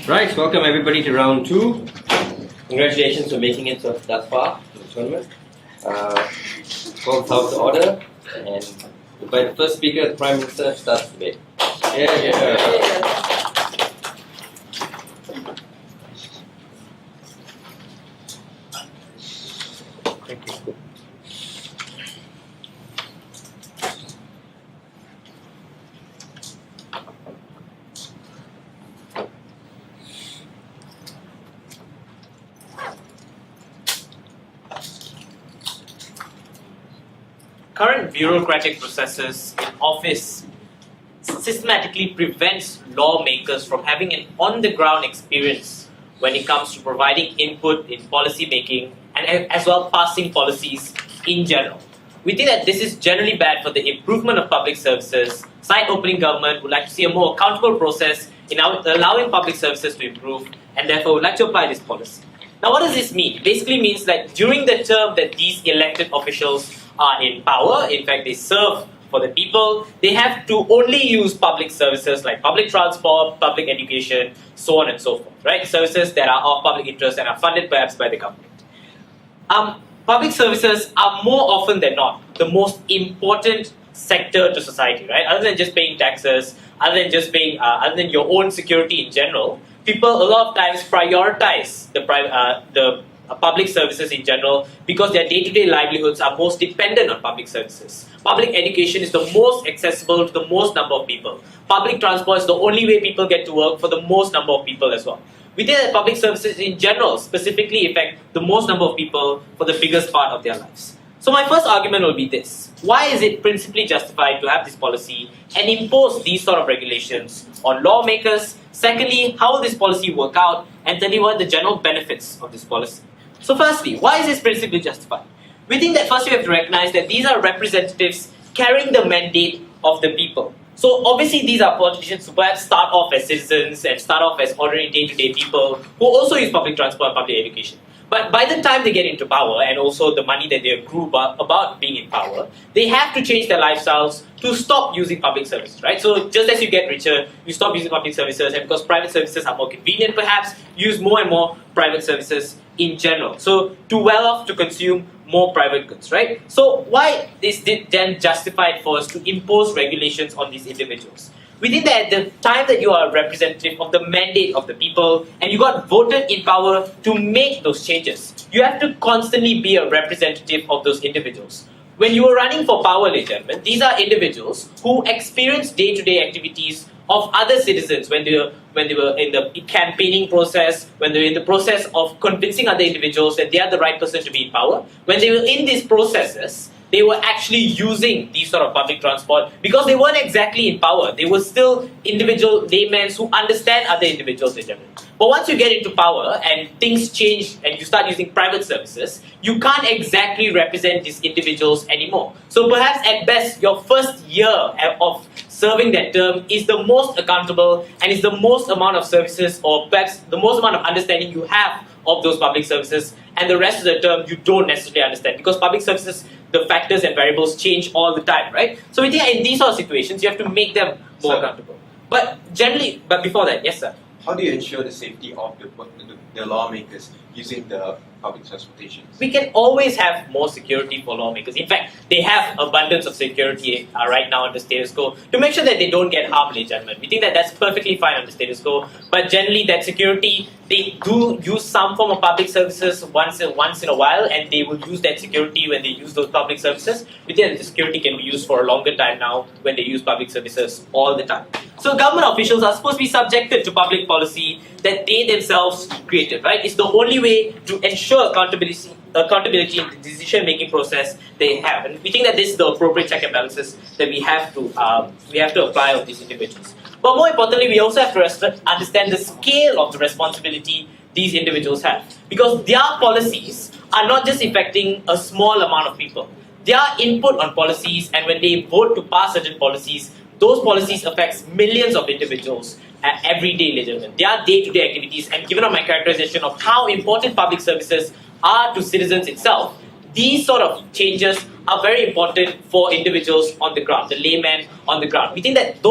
Right, welcome everybody to round 2. Congratulations for making it thus far in the tournament. Call out the order and invite the first speaker, the Prime Minister, starts the debate. Thank you. Current bureaucratic processes in office systematically prevents lawmakers from having an on-the-ground experience when it comes to providing input in policy making and as well passing policies in general. We think that this is generally bad for the improvement of public services. Side-opening government would like to see a more accountable process in allowing public services to improve, and therefore would like to apply this policy. Now, what does this mean? It basically means that during the term that these elected officials are in power, in fact they serve for the people, they have to only use public services like public transport, public education, so on and so forth, right? Services that are of public interest and are funded perhaps by the government. Public services are more often than not the most important sector to society, right? Other than just paying taxes, other than your own security in general, people a lot of times prioritize the public services in general because their day-to-day livelihoods are most dependent on public services. Public education is the most accessible to the most number of people. Public transport is the only way people get to work for the most number of people as well. We think that public services in general specifically affect the most number of people for the biggest part of their lives. So my first argument will be this. Why is it principally justified to have this policy and impose these sort of regulations on lawmakers? Secondly, how will this policy work out? And thirdly, what are the general benefits of this policy? So firstly, why is this principally justified? We think that first we have to recognize that these are representatives carrying the mandate of the people. So obviously these are politicians who perhaps start off as citizens and start off as ordinary day-to-day people who also use public transport and public education. But by the time they get into power and also the money that they accrue about being in power, they have to change their lifestyles to stop using public services, right? So just as you get richer, you stop using public services, and because private services are more convenient perhaps, use more and more private services in general. So too well off to consume more private goods, right? So why is it then justified for us to impose regulations on these individuals? We think that at the time that you are a representative of the mandate of the people and you got voted in power to make those changes, you have to constantly be a representative of those individuals. When you are running for power, ladies and gentlemen, these are individuals who experience day-to-day activities of other citizens when they were in the campaigning process, when they were in the process of convincing other individuals that they are the right person to be in power. When they were in these processes, they were actually using these sort of public transport because they weren't exactly in power. They were still individual laymen who understand other individuals in general. But once you get into power and things change and you start using private services, you can't exactly represent these individuals anymore. So perhaps at best, your first year of serving that term is the most accountable and is the most amount of services or perhaps the most amount of understanding you have of those public services, and the rest of the term you don't necessarily understand because public services, the factors and variables change all the time, right? So we think in these sort of situations, you have to make them more accountable. But before that, yes sir. How do you ensure the safety of the lawmakers using the public transportation? We can always have more security for lawmakers. In fact, they have abundance of security right now in the status quo to make sure that they don't get harmed, ladies and gentlemen. We think that that's perfectly fine on the status quo, but generally that security, they do use some form of public services once in a while, and they will use that security when they use those public services. We think that the security can be used for a longer time now when they use public services all the time. So government officials are supposed to be subjected to public policy that they themselves created, right? It's the only way to ensure accountability in the decision-making process they have. And we think that this is the appropriate check and balances that we have to apply on these individuals. But more importantly, we also have to understand the scale of the responsibility these individuals have. Because their policies are not just affecting a small amount of people. Their input on policies, and when they vote to pass certain policies, those policies affects millions of individuals every day, ladies and gentlemen. They are day-to-day activities, and given my characterization of how important public services are to citizens itself, these sort of changes are very important for individuals on the ground, the layman on the ground. We think that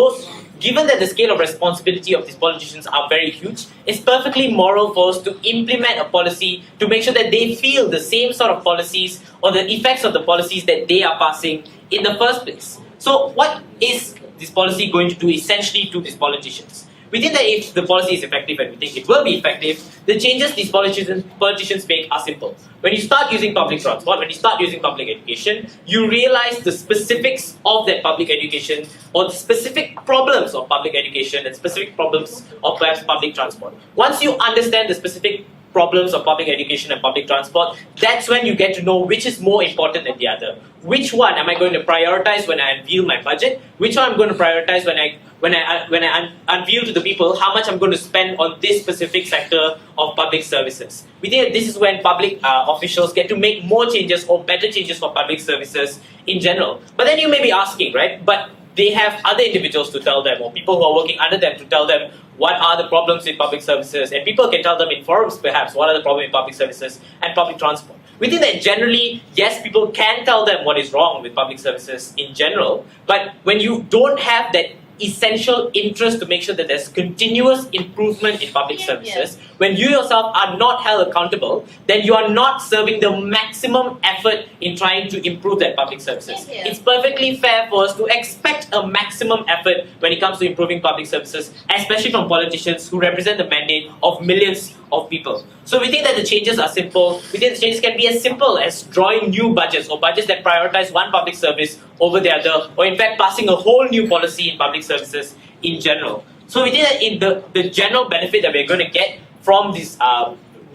given that the scale of responsibility of these politicians are very huge, it's perfectly moral for us to implement a policy to make sure that they feel the same sort of policies or the effects of the policies that they are passing in the first place. So what is this policy going to do essentially to these politicians? We think that if the policy is effective, and we think it will be effective, the changes these politicians make are simple. When you start using public transport, when you start using public education, you realize the specifics of that public education or the specific problems of public education and specific problems of perhaps public transport. Once you understand the specific problems of public education and public transport, that's when you get to know which is more important than the other. Which one am I going to prioritize when I unveil my budget? Which one I'm going to prioritize when I unveil to the people how much I'm going to spend on this specific sector of public services. We think that this is when public officials get to make more changes or better changes for public services in general. But then you may be asking, right? But they have other individuals to tell them, or people who are working under them to tell them what are the problems with public services, and people can tell them in forums perhaps what are the problems with public services and public transport. We think that generally, yes, people can tell them what is wrong with public services in general, but when you don't have that essential interest to make sure that there's continuous improvement in public services, when you yourself are not held accountable, then you are not serving the maximum effort in trying to improve that public services. It's perfectly fair for us to expect a maximum effort when it comes to improving public services, especially from politicians who represent the mandate of millions of people. So we think that the changes are simple. We think the changes can be as simple as drawing new budgets or budgets that prioritize one public service over the other, or in fact passing a whole new policy in public services in general. So we think that in the general benefit that we're going to get from these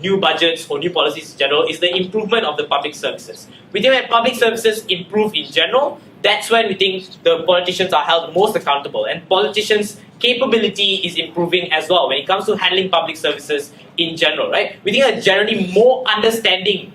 new budgets or new policies in general is the improvement of the public services. We think that public services improve in general, that's when we think the politicians are held most accountable, and politicians' capability is improving as well when it comes to handling public services in general, right? We think that generally more understanding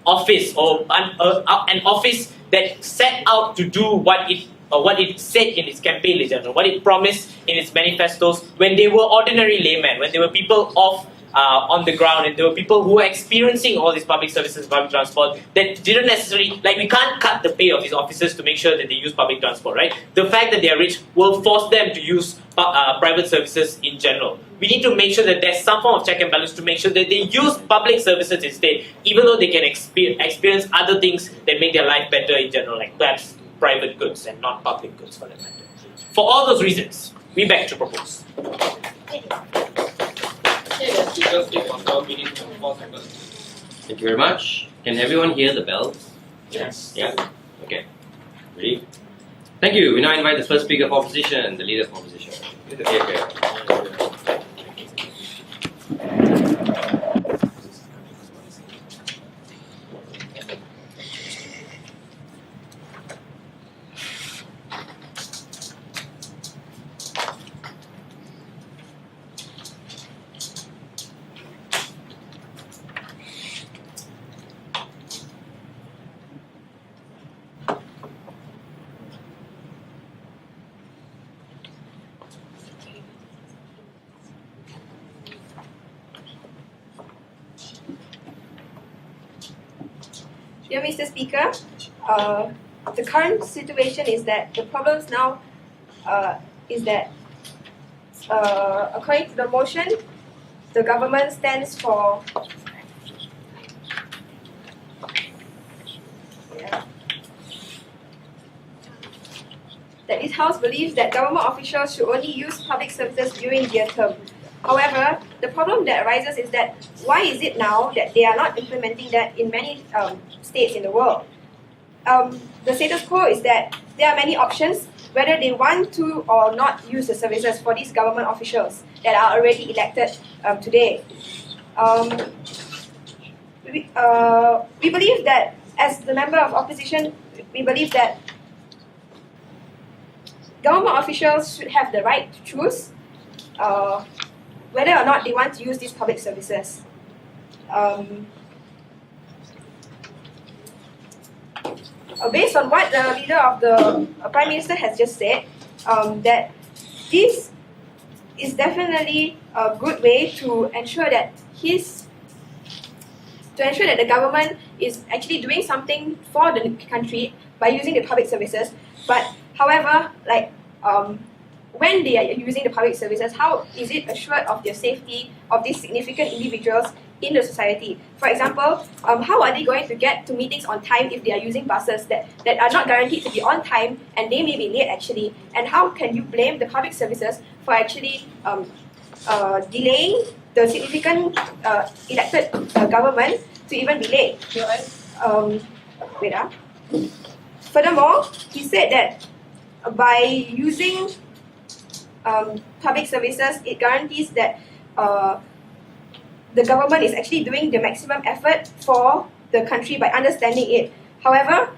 office or an office that set out to do what it said in its campaign in general, what it promised in its manifestos when they were ordinary laymen, when they were people on the ground, and there were people who were experiencing all these public services, public transport, that didn't necessarily, like, we can't cut the pay of these officers to make sure that they use public transport, right? The fact that they are rich will force them to use private services in general. We need to make sure that there's some form of check and balance to make sure that they use public services instead, even though they can experience other things that make their life better in general, like perhaps private goods and not public goods for that matter. For all those reasons, we beg to propose. Thank you very much. Can everyone hear the bells? Yes. Yeah? Okay. Ready? Thank you. We now invite the first speaker of opposition, the leader of opposition. Okay. Dear Mr. Speaker, the current situation is that the problems now is that according to the motion, the government stands for that this House believes that government officials should only use public services during their term. However, the problem that arises is that why is it now that they are not implementing that in many states in the world? The status quo is that there are many options whether they want to or not use the services for these government officials that are already elected today. We believe that as the member of opposition, we believe that government officials should have the right to choose whether or not they want to use these public services. Based on what the leader of the Prime Minister has just said, that this is definitely a good way to ensure that the government is actually doing something for the country by using the public services. But however, like when they are using the public services, how is it assured of the safety of these significant individuals in the society? For example, how are they going to get to meetings on time if they are using buses that are not guaranteed to be on time and they may be late actually? And how can you blame the public services for actually delaying the significant elected government to even be late? Furthermore, he said that by using public services, it guarantees that the government is actually doing the maximum effort for the country by understanding it. However,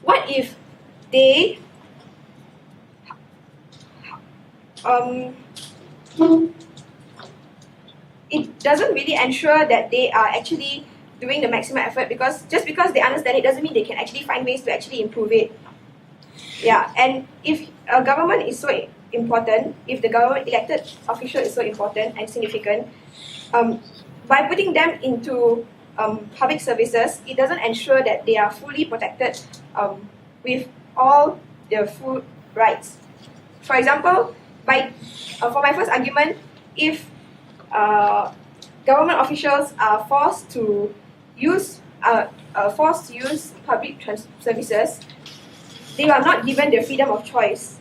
what if they it doesn't really ensure that they are actually doing the maximum effort, because just because they understand it doesn't mean they can actually find ways to actually improve it. Yeah, and if a government is so important, if the government elected official is so important and significant, by putting them into public services, it doesn't ensure that they are fully protected with all their full rights. For example, for my first argument, if government officials are forced to use public services, they are not given the freedom of choice,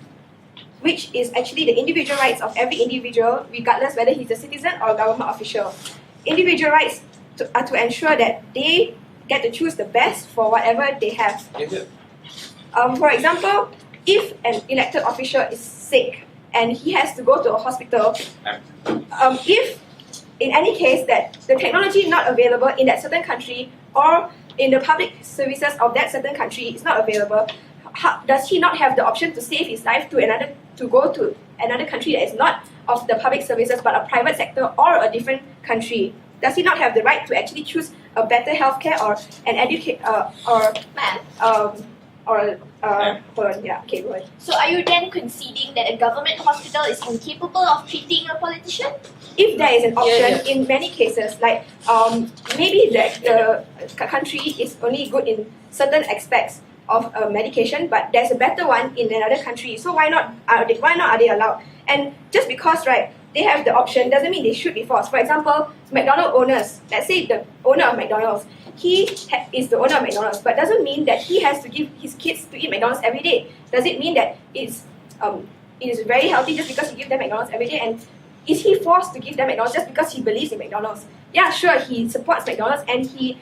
which is actually the individual rights of every individual, regardless whether he's a citizen or a government official. Individual rights are to ensure that they get to choose the best for whatever they have. For example, if an elected official is sick and he has to go to a hospital, if in any case that the technology not available in that certain country or in the public services of that certain country is not available, does he not have the option to save his life to go to another country that is not of the public services but a private sector or a different country? Does he not have the right to actually choose a better healthcare or an So are you then conceding that a government hospital is incapable of treating a politician? If there is an option, in many cases, like maybe the country is only good in certain aspects of medication, but there's a better one in another country. So why not are they allowed? And just because they have the option doesn't mean they should be forced. For example, McDonald's owners, let's say the owner of McDonald's, he is the owner of McDonald's, but doesn't mean that he has to give his kids to eat McDonald's every day. Does it mean that it is very healthy just because he gives them McDonald's every day? And is he forced to give them McDonald's just because he believes in McDonald's? Yeah, sure, he supports McDonald's and he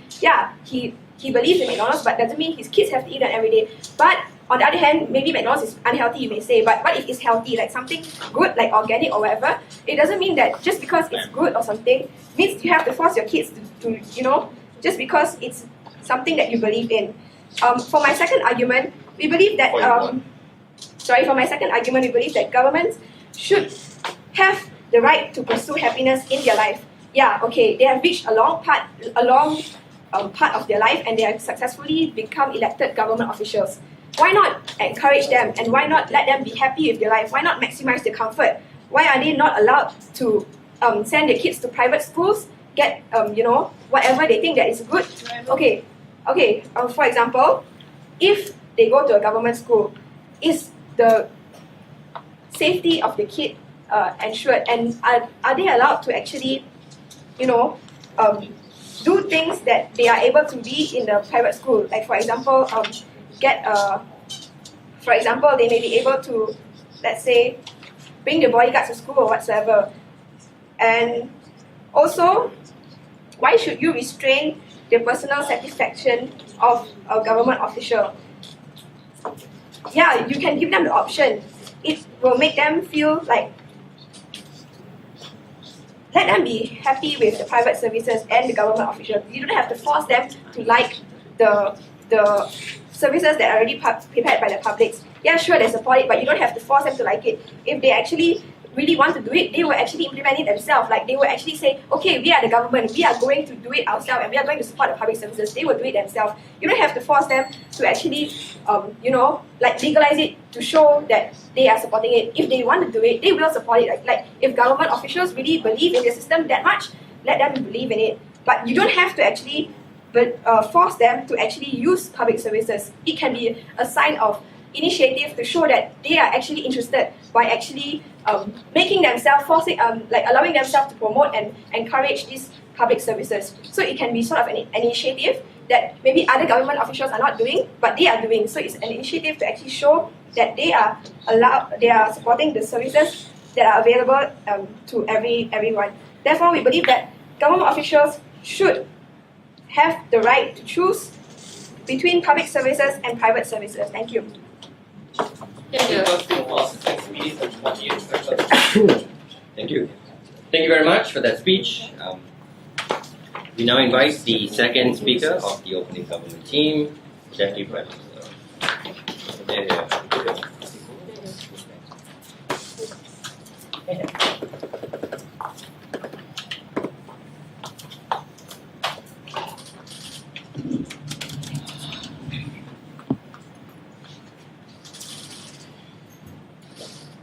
believes in McDonald's, but doesn't mean his kids have to eat it every day. But on the other hand, maybe McDonald's is unhealthy, you may say, but what if it's healthy, like something good, like organic or whatever? It doesn't mean that just because it's good or something means you have to force your kids to just because it's something that you believe in. For my second argument, we believe that governments should have the right to pursue happiness in their life. Yeah, okay, they have reached a long part of their life and they have successfully become elected government officials. Why not encourage them and why not let them be happy with their life? Why not maximize their comfort? Why are they not allowed to send their kids to private schools, get whatever they think that is good? Okay. For example, if they go to a government school, is the safety of the kid ensured, and are they allowed to actually do things that they are able to be in the private school? Like for example, they may be able to, let's say, bring the bodyguards to school or whatsoever. And also, why should you restrain the personal satisfaction of a government official? Yeah, you can give them the option. It will make them feel like, let them be happy with the private services and the government officials. You don't have to force them to like the services that are already prepared by the public. Yeah, sure, they support it, but you don't have to force them to like it. If they actually really want to do it, they will actually implement it themselves. Like they will actually say, okay, we are the government, we are going to do it ourselves and we are going to support the public services. They will do it themselves. You don't have to force them to actually, legalize it to show that they are supporting it. If they want to do it, they will support it. Like if government officials really believe in the system that much, let them believe in it. But you don't have to actually force them to actually use public services. It can be a sign of initiative to show that they are actually interested by actually making themselves, allowing themselves to promote and encourage these public services. So it can be sort of an initiative that maybe other government officials are not doing, but they are doing. So it's an initiative to actually show that they are supporting the services that are available to everyone. Therefore, we believe that government officials should have the right to choose between public services and private services. Thank you. Thank you. Thank you very much for that speech. We now invite the second speaker of the opening government team, Deputy Prime Minister.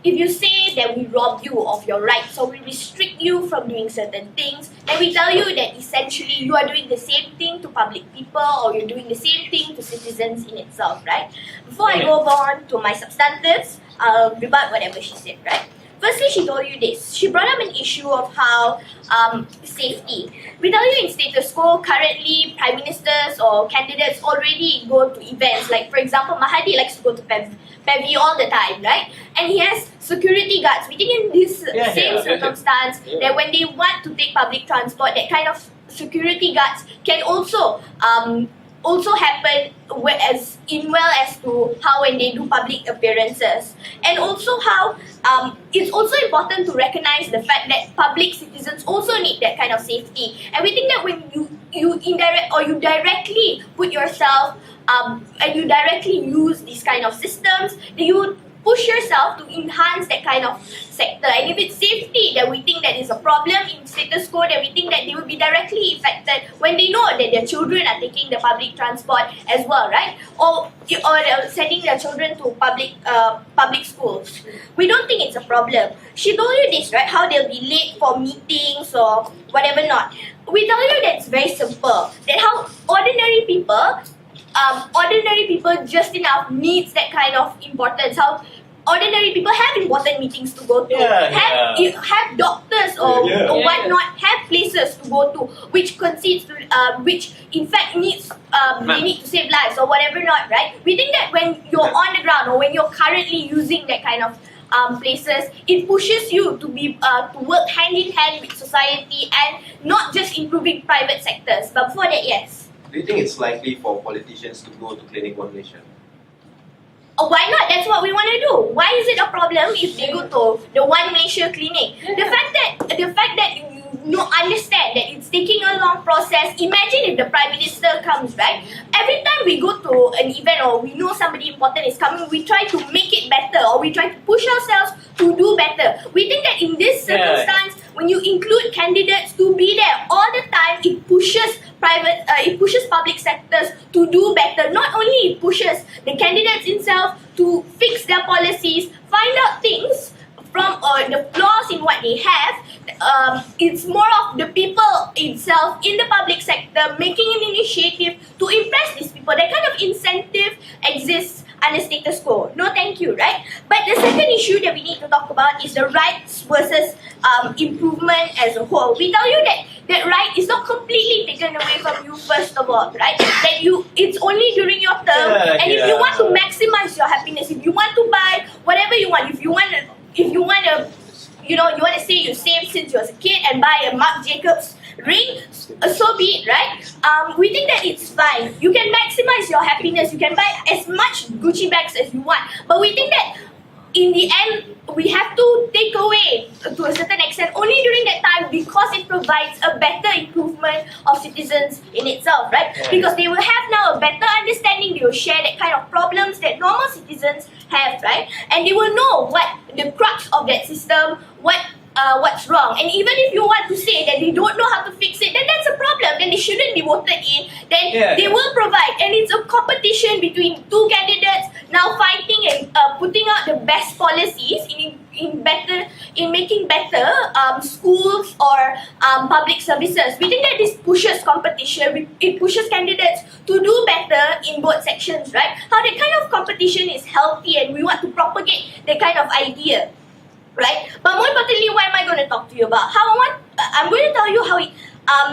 If you say that we rob you of your rights or we restrict you from doing certain things, then we tell you that essentially you are doing the same thing to public people or you're doing the same thing to citizens in itself, right? Before I go on to my substantives, I'll rebut whatever she said, right? Firstly, she told you this. She brought up an issue of how safety. We tell you in status quo, currently prime ministers or candidates already go to events. Like for example, Mahathir likes to go to PEVI all the time, right? And he has security guards. We think in this same circumstance that when they want to take public transport, that kind of security guards can also happen as to how when they do public appearances, and also how it's also important to recognize the fact that public citizens also need that kind of safety. And we think that when you directly put yourself and you directly use these kind of systems, then you push yourself to enhance that kind of sector. And if it's safety that we think that is a problem in status quo, then we think that they will be directly affected when they know that their children are taking the public transport as well, right? Or sending their children to public schools. We don't think it's a problem. She told you this, right? How they'll be late for meetings or whatever not. We tell you that it's very simple. That how ordinary people just enough needs that kind of importance. How ordinary people have important meetings to go to, have doctors or whatnot, have places to go to, which concedes to, which in fact needs they need to save lives or whatever not, right? We think that when you're on the ground or when you're currently using that kind of places, it pushes you to be to work hand in hand with society and not just improving private sectors. But before that, yes. Do you think it's likely for politicians to go to Clinic One Malaysia? Oh, why not? That's what we want to do. Why is it a problem if they go to the One Malaysia clinic? The fact that you understand that it's taking a long process. Imagine if the Prime Minister comes, right? Every time we go to an event or we know somebody important is coming, we try to make it better or we try to push ourselves to do better. We think that in this circumstance, when you include candidates to be there all the time, it pushes public sectors to do better. Not only it pushes the candidates themselves to fix their policies, find out things from the flaws in what they have. It's more of the people itself in the public sector making an initiative to impress these people. That kind of incentive exists under status quo. No thank you, right? But the second issue that we need to talk about is the rights versus improvement as a whole. We tell you that right is not completely taken away from you first of all, right? That it's only during your term, and if you want to maximize your happiness, if you want to buy whatever you want, if you want to say you saved since you was a kid and buy a Marc Jacobs ring, so be it, right? We think that it's fine. You can maximize your happiness. You can buy as much Gucci bags as you want. But we think that in the end, we have to take away to a certain extent only during that time because it provides a better improvement of citizens in itself, right? Because they will have now a better understanding. They will share that kind of problems that normal citizens have, right? And they will know what the crux of that system, what's wrong. And even if you want to say that they don't know how to fix it, then that's a problem. Then they shouldn't be voted in. Then they will provide. And it's a competition between two candidates now fighting and putting out the best policies in in making better schools or public services. We think that this pushes competition. It pushes candidates to do better in both sections, right? How that kind of competition is healthy, and we want to propagate that kind of idea, right? But more importantly, what am I going to talk to you about? I'm going to tell you how it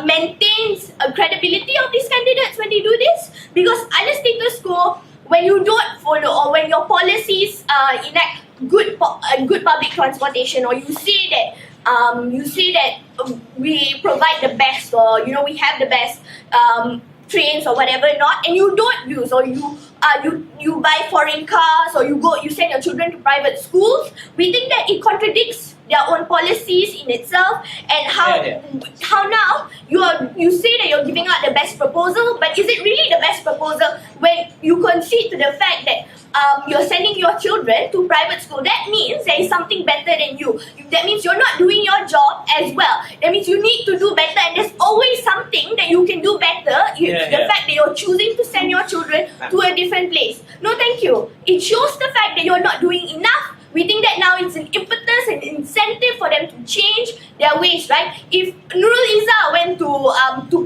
maintains a credibility of these candidates when they do this. Because under status quo, when you don't follow or when your policies enact good public transportation, or you say that we provide the best, or we have the best trains or whatever not, and you don't use, or you buy foreign cars, or you send your children to private schools, we think that it contradicts their own policies in itself, and how now you say that you're giving out the best proposal, but is it really the best proposal when you concede to the fact that you're sending your children to private school? That means there is something better than you. That means you're not doing your job as well. That means you need to do better, and there's always something that you can do better. The fact that you're choosing to send your children to a different place. No, thank you. It shows the fact that you're not doing enough. We think that now it's an impetus and incentive for them to change their ways, right? If Nurul Izzah went to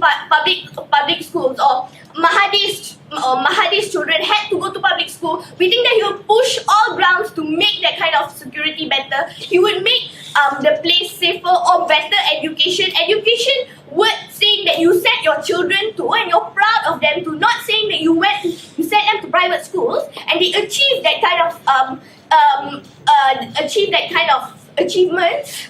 public schools, or Mahathir's children had to go to public school, we think that he would push all grounds to make that kind of security better. He would make the place safer, or better education. Education word saying that you sent your children to, and you're proud of them to, not saying that you sent them to private schools and they achieved that kind of achievement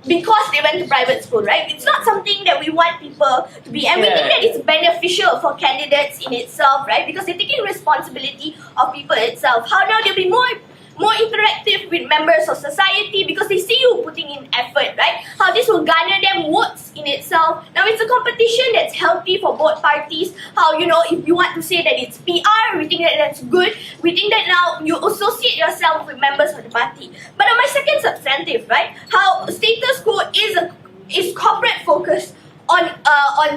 because they went to private school, right? It's not something that we want people to be, and we think that it's beneficial for candidates in itself, right? Because they're taking responsibility of people itself. How now they'll be more interactive with members of society because they see you putting in effort, right? How this will garner them votes in itself. Now it's a competition that's healthy for both parties. How, if you want to say that it's PR, we think that that's good. We think that now you associate yourself with members of the party. But on my second substantive, right? How status quo is corporate focused on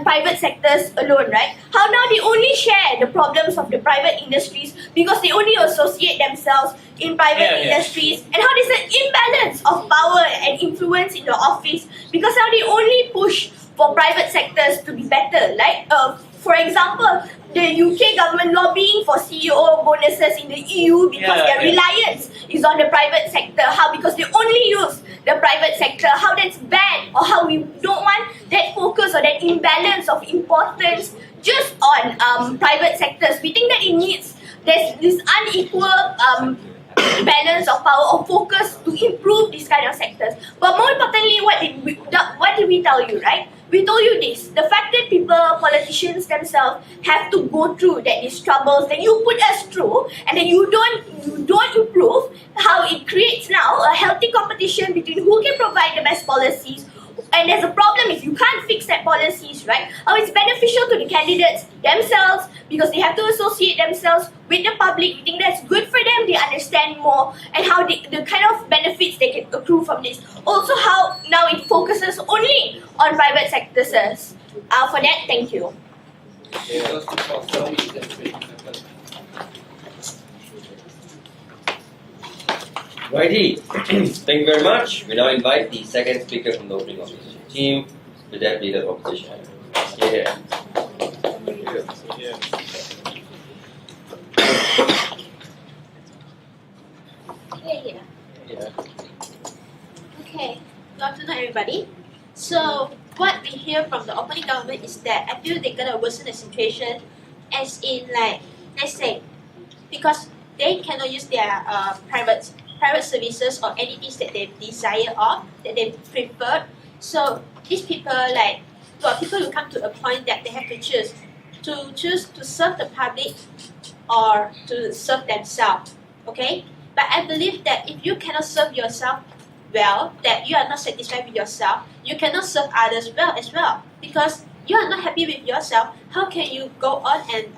private sectors alone, right? How now they only share the problems of the private industries because they only associate themselves in private industries, and how there's an imbalance of power and influence in the office because now they only push for private sectors to be better. Like, for example, the UK government lobbying for CEO bonuses in the EU because their reliance is on the private sector. How? Because they only use the private sector. How that's bad, or how we don't want that focus or that imbalance of importance just on private sectors. We think that there's this unequal balance of power or focus to improve these kind of sectors. But more importantly, what did we tell you, right? We told you this, the fact that politicians themselves have to go through these troubles that you put us through, and that you don't improve, how it creates now a healthy competition between who can provide the best policies. And there's a problem if you can't fix that policies, right? How it's beneficial to the candidates themselves because they have to associate themselves with the public. We think that's good for them. They understand more, and how the kind of benefits they can accrue from this. Also, how now it focuses only on private sectors. For that, thank you. Righty, thank you very much. We now invite the second speaker from the opening opposition team, the Deputy Leader of Opposition. Here. Okay, good afternoon everybody. So what we hear from the opening government is that I feel they're gonna worsen the situation, as in, like, let's say, because they cannot use their private services or anything that they desire or that they prefer. So these people, people will come to a point that they have to choose to serve the public or to serve themselves. Okay, but I believe that if you cannot serve yourself well, that you are not satisfied with yourself, you cannot serve others well as well, because you are not happy with yourself. How can you go on and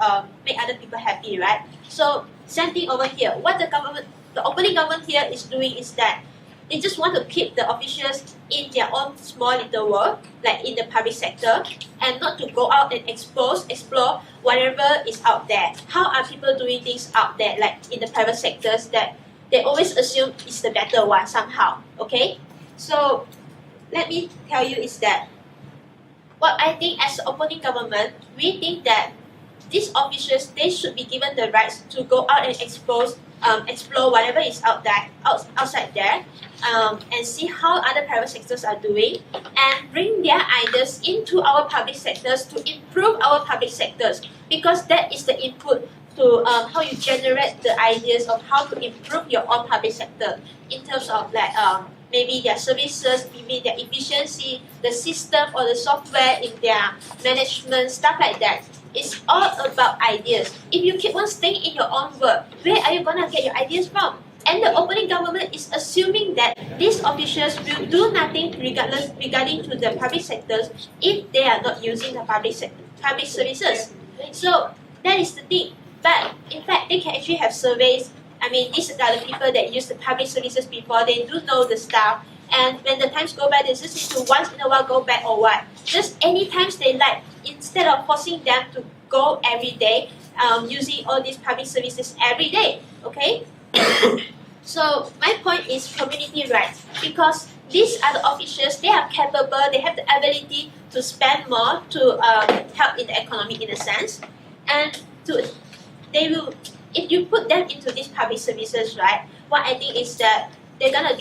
make other people happy, right? So same thing over here. What the opening government here is doing is that they just want to keep the officials in their own small little world, like in the public sector, and not to go out and explore whatever is out there. How are people doing things out there, like in the private sectors, that they always assume it's the better one somehow. Okay, so let me tell you is that what I think as opposing government, we think that these officials, they should be given the rights to go out and explore whatever is outside there, and see how other private sectors are doing, and bring their ideas into our public sectors to improve our public sectors, because that is the input to how you generate the ideas of how to improve your own public sector in terms of like maybe their services, maybe their efficiency, the system or the software in their management, stuff like that. It's all about ideas. If you keep on staying in your own work, where are you gonna get your ideas from? And the opening government is assuming that these officials will do nothing regarding to the public sectors if they are not using the public services. So that is the thing. But in fact, they can actually have surveys. I mean, these are the people that use the public services before. They do know the stuff. And when the times go by, they just need to once in a while go back or what. Just any times they like, instead of forcing them to go every day, using all these public services every day. Okay? So my point is community rights, because these are the officials, they are capable, they have the ability to spend more to help in the economy in a sense. And they will, if you put them into these public services, right, what I think is that they're gonna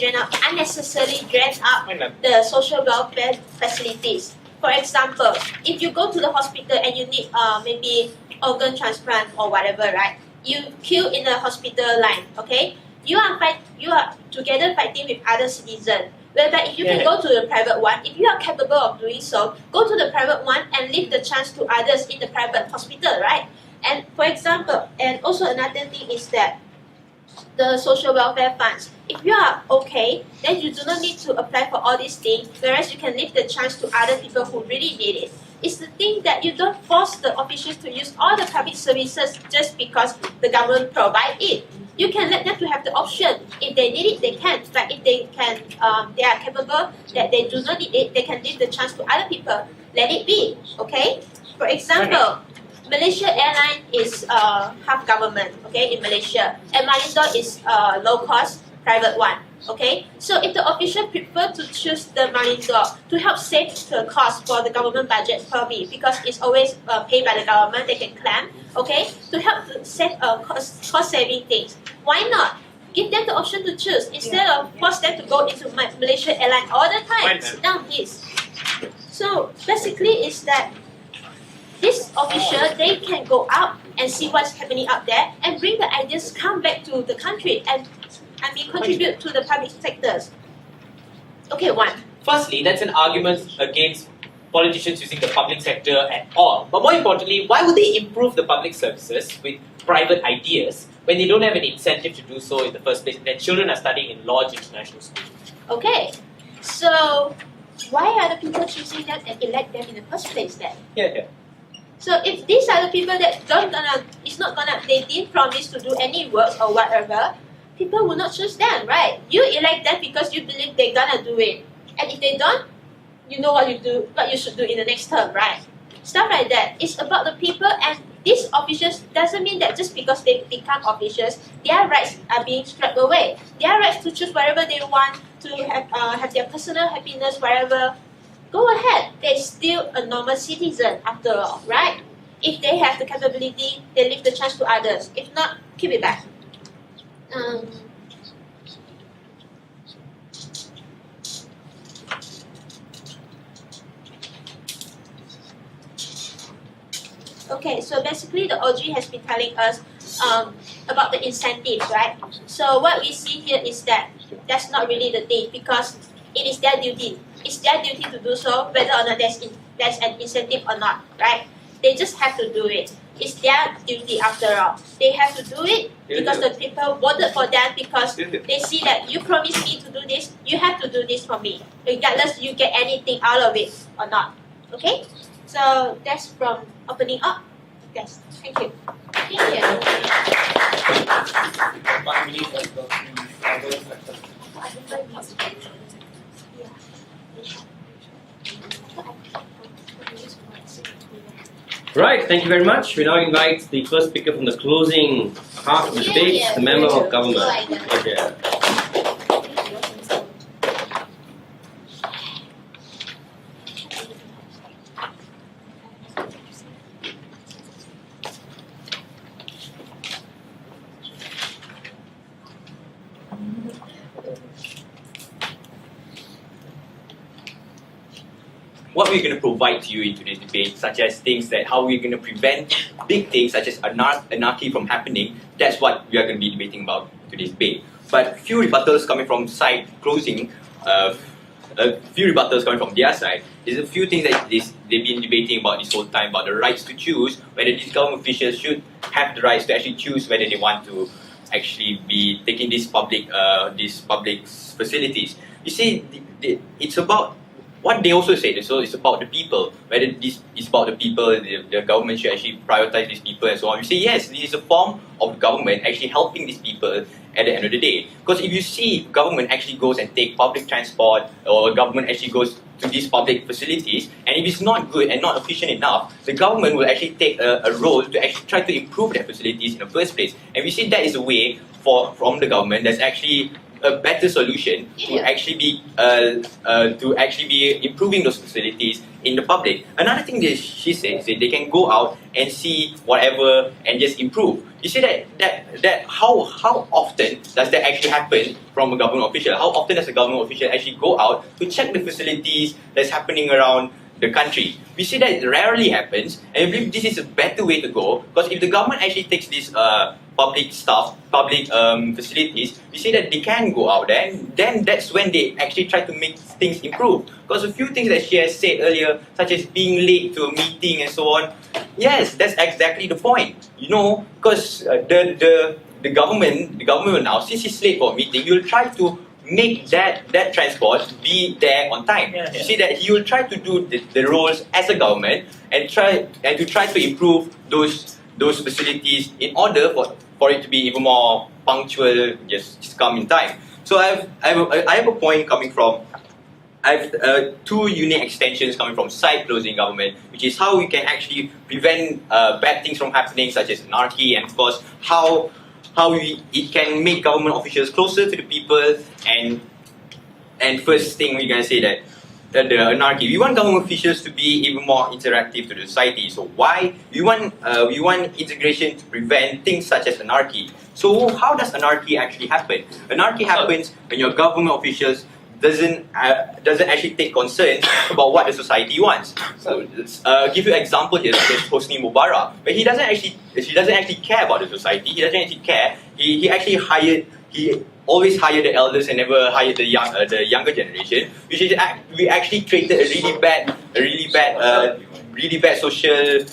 unnecessarily drain up the social welfare facilities. For example, if you go to the hospital and you need maybe organ transplant or whatever, right? You queue in the hospital line, okay? You are together fighting with other citizens. Whereby if you can go to the private one, if you are capable of doing so, go to the private one and leave the chance to others in the private hospital, right? And for example, and also another thing is that the social welfare funds. If you are okay, then you do not need to apply for all these things, whereas you can leave the chance to other people who really need it. It's the thing that you don't force the officials to use all the public services just because the government provide it. You can let them to have the option. If they need it, they can. But if they can, they are capable that they do not need it, they can leave the chance to other people. Let it be, okay? For example, Malaysia Airline is half government, okay, in Malaysia. And Malindo is low cost, private one, okay? So if the official prefer to choose the Malindo to help save the cost for the government budget probably, because it's always paid by the government, they can claim, okay? To help to save cost saving things. Why not? Give them the option to choose instead of force them to go into Malaysia Airline all the time. Sit down, please. So basically is that this official, they can go out and see what's happening out there and bring the ideas, come back to the country and contribute to the public sectors. Okay, one. Firstly, that's an argument against politicians using the public sector at all. But more importantly, why would they improve the public services with private ideas when they don't have an incentive to do so in the first place? Their children are studying in large international schools. Okay, so why are the people choosing them and elect them in the first place then? Yeah. So if these are the people that they didn't promise to do any work or whatever, people will not choose them, right? You elect them because you believe they're gonna do it. And if they don't, you know what you should do in the next term, right? Stuff like that. It's about the people, and these officials doesn't mean that just because they become officials, their rights are being stripped away. Their rights to choose whatever they want, to have their personal happiness, whatever. Go ahead, they're still a normal citizen after all, right? If they have the capability, they leave the chance to others. If not, keep it back. Okay, so basically the OG has been telling us about the incentives, right? So what we see here is that that's not really the thing, because it is their duty. It's their duty to do so, whether or not there's an incentive or not, right? They just have to do it. It's their duty after all. They have to do it because the people voted for them, because they see that you promised me to do this, you have to do this for me, regardless you get anything out of it or not. Okay? So that's from opening up. Yes, thank you. Thank you. Right, thank you very much. We now invite the first speaker from the closing half the states, the member of government. Okay. What we're going to provide to you in today's debate, such as things that how we're going to prevent big things such as anarchy from happening, that's what we are going to be debating about today's debate. But few rebuttals coming from side closing, a few rebuttals coming from their side. There's a few things that they've been debating about this whole time about the rights to choose, whether these government officials should have the rights to actually choose whether they want to actually be taking these public facilities. You see, it's about what they also say, so it's about the people, whether this is about the people, the government should actually prioritize these people and so on. You say yes, this is a form of government actually helping these people at the end of the day. Because if you see government actually goes and take public transport, or government actually goes to these public facilities, and if it's not good and not efficient enough, the government will actually take a role to actually try to improve their facilities in the first place. And we see that is a way from the government that's actually a better solution to actually be improving those facilities in the public. Another thing that she says is they can go out and see whatever and just improve. You see that how often does that actually happen from a government official? How often does a government official actually go out to check the facilities that's happening around the country? We see that it rarely happens, and I believe this is a better way to go, because if the government actually takes this public facilities, we see that they can go out there, and then that's when they actually try to make things improve. Because a few things that she has said earlier, such as being late to a meeting and so on, yes, that's exactly the point. You know, because the government now, since it's late for a meeting, you'll try to make that transport be there on time. You see that he will try to do the roles as a government and try to improve those facilities in order for it to be even more punctual, just come in time. So I have a point coming from, I have two unique extensions coming from side closing government, which is how we can actually prevent bad things from happening, such as anarchy, and of course how it can make government officials closer to the people. And first thing we're gonna say that the anarchy, we want government officials to be even more interactive to the society. So why we want integration to prevent things such as anarchy. So how does anarchy actually happen? Anarchy happens when your government officials doesn't actually take concern about what the society wants. So give you an example here, such as Hosni Mubarak, but he doesn't actually care about the society. He doesn't actually care. He always hired the elders and never hired the younger generation, which is we actually created a really bad social